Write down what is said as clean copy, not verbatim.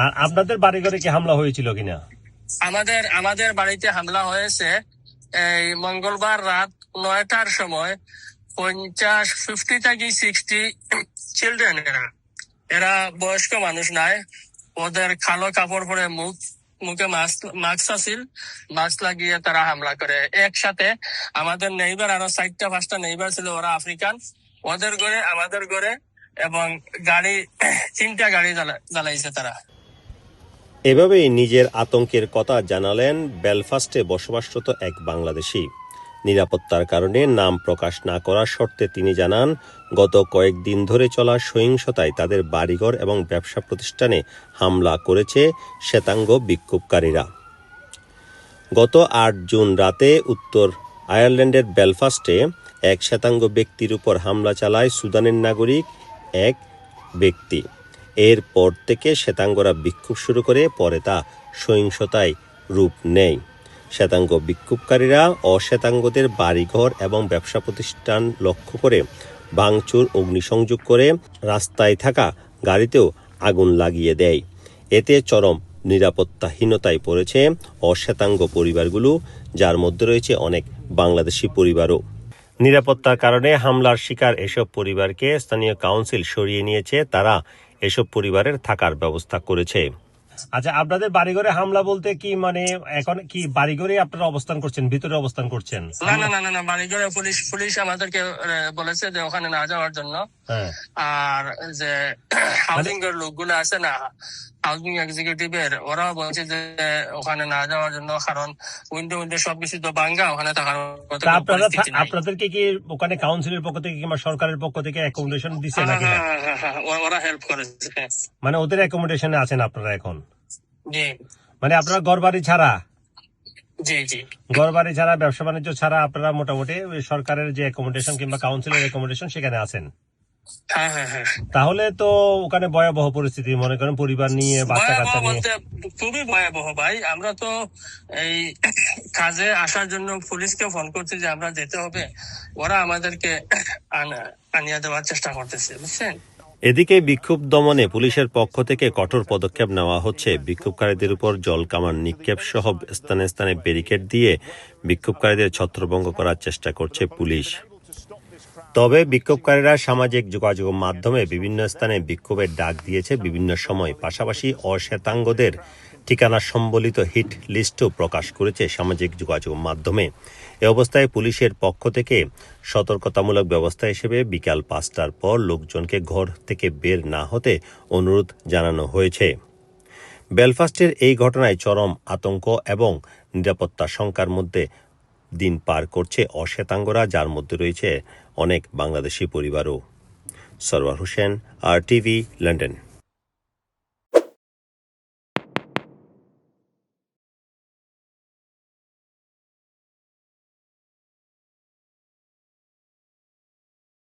আর আপনাদের বাড়িঘরে কি হামলা হয়েছিল কিনা? আমাদের বাড়িতে হামলা হয়েছে এই মঙ্গলবার রাত 9টার সময়। 50 থেকে 60 চিলড্রেন, এরা বয়স্ক মানুষ নাই। ওদের কালো কাপড় পরে মুখে মাস্ক আছিল, মাস্ক লাগিয়ে তারা হামলা করে একসাথে। আমাদের নেইবার আরো 4-5টা নেইবার ছিল, ওরা আফ্রিকান। ওদের ঘরে, আমাদের ঘরে, এবং গাড়ি 3টা গাড়ি জ্বালাইছে তারা। এভাবেই নিজের আতঙ্কের কথা জানালেন বেলফাস্টে বসবাসরত এক বাংলাদেশি। নিরাপত্তার কারণে নাম প্রকাশ না করার শর্তে তিনি জানান, গত কয়েকদিন ধরে চলা সহিংসতায় তাদের বাড়িঘর এবং ব্যবসা প্রতিষ্ঠানে হামলা করেছে শ্বেতাঙ্গ বিক্ষোভকারীরা। গত 8 জুন রাতে উত্তর আয়ারল্যান্ডের বেলফাস্টে এক শ্বেতাঙ্গ ব্যক্তির উপর হামলা চালায় সুদানের নাগরিক এক ব্যক্তি। এরপর থেকে শ্বেতাঙ্গরা বিক্ষোভ শুরু করে, পরে তা সহিংসতায় রূপ নেয়। শ্বেতাঙ্গ বিক্ষোভকারীরা অশ্বেতাঙ্গদের বাড়িঘর এবং ব্যবসা প্রতিষ্ঠান লক্ষ্য করে ভাঙচুর, অগ্নিসংযোগ করে রাস্তায় থাকা গাড়িতেও আগুন লাগিয়ে দেয়। এতে চরম নিরাপত্তাহীনতায় পড়েছে অশ্বেতাঙ্গ পরিবারগুলো, যার মধ্যে রয়েছে অনেক বাংলাদেশি পরিবারও। নিরাপত্তার কারণে হামলার শিকার এসব পরিবারকে স্থানীয় কাউন্সিল সরিয়ে নিয়েছে। তারা এসব পরিবারের থাকার ব্যবস্থা করেছে। আচ্ছা, আপনাদের বাড়িঘরে হামলা বলতে কি মানে এখন কি বাড়িঘরে আপনারা অবস্থান করছেন, ভিতরে অবস্থান করছেন? না, বাড়িঘরে পুলিশ আমাদেরকে বলেছে যে ওখানে না যাওয়ার জন্য। আর যে হাউজিং এর লোকগুলো আছে না, হাউজিং এক্সিকিউটিভের, ওরাও বলছে যে ওখানে না যাওয়ার জন্য, কারণ উইন্ডো সবকিছু তো ভাঙ্গা, ওখানে থাকার। আপনাদেরকে কি ওখানে কাউন্সিলের পক্ষ থেকে কিংবা সরকারের পক্ষ থেকে অ্যাকোমোডেশন দিচ্ছে নাকি? ওরা হেল্প করেছে। মানে ওদের অ্যাকোমোডেশনে আছেন আপনারা এখন? জি। মানে আপনারা ঘরবাড়ি ছাড়া? জি। ঘরবাড়ি ছাড়া, ব্যবসা বাণিজ্য ছাড়া আপনারা মোটামুটি সরকারের যে অ্যাকোমোডেশন কিংবা কাউন্সিলের অ্যাকোমোডেশন সেখানে আছেন? হ্যাঁ। তাহলে তো ওখানে ভয়াবহ পরিস্থিতি, মনে করেন পরিবার নিয়ে, বাচ্চা কাচ্চা নিয়ে। খুবই ভয়াবহ ভাই। আমরা তো এই কাজে আসার জন্য পুলিশকে ফোন করছি যে আমরা যেতে হবে, ওরা আমাদেরকে আনিয়ে দেওয়ার চেষ্টা করতেছে, বুঝছেন। এদিকে বিক্ষোভ দমনে পুলিশের পক্ষ থেকে কঠোর পদক্ষেপ নেওয়া হচ্ছে। বিক্ষোভকারীদের উপর জল কামান নিক্ষেপ সহ স্থানে স্থানে ব্যারিকেড দিয়ে বিক্ষোভকারীদের ছত্রভঙ্গ করার চেষ্টা করছে পুলিশ। তবে বিক্ষোভকারীরা সামাজিক যোগাযোগ মাধ্যমে বিভিন্ন স্থানে বিক্ষোভের ডাক দিয়েছে বিভিন্ন সময়। পাশাপাশি অশ্বেতাঙ্গদের ঠিকানা সম্বলিত হিট লিস্টও প্রকাশ করেছে সামাজিক যোগাযোগ মাধ্যমে। এ অবস্থায় পুলিশের পক্ষ থেকে সতর্কতামূলক ব্যবস্থা হিসেবে বিকাল 5টার পর লোকজনকে ঘর থেকে বের না হতে অনুরোধ জানানো হয়েছে। বেলফাস্টের এই ঘটনায় চরম আতঙ্ক এবং নিরাপত্তা শঙ্কার মধ্যে দিন পার করছে অশ্বেতাঙ্গরা, যার মধ্যে রয়েছে অনেক বাংলাদেশি পরিবারও। Sarwar Hossain, RTV, London.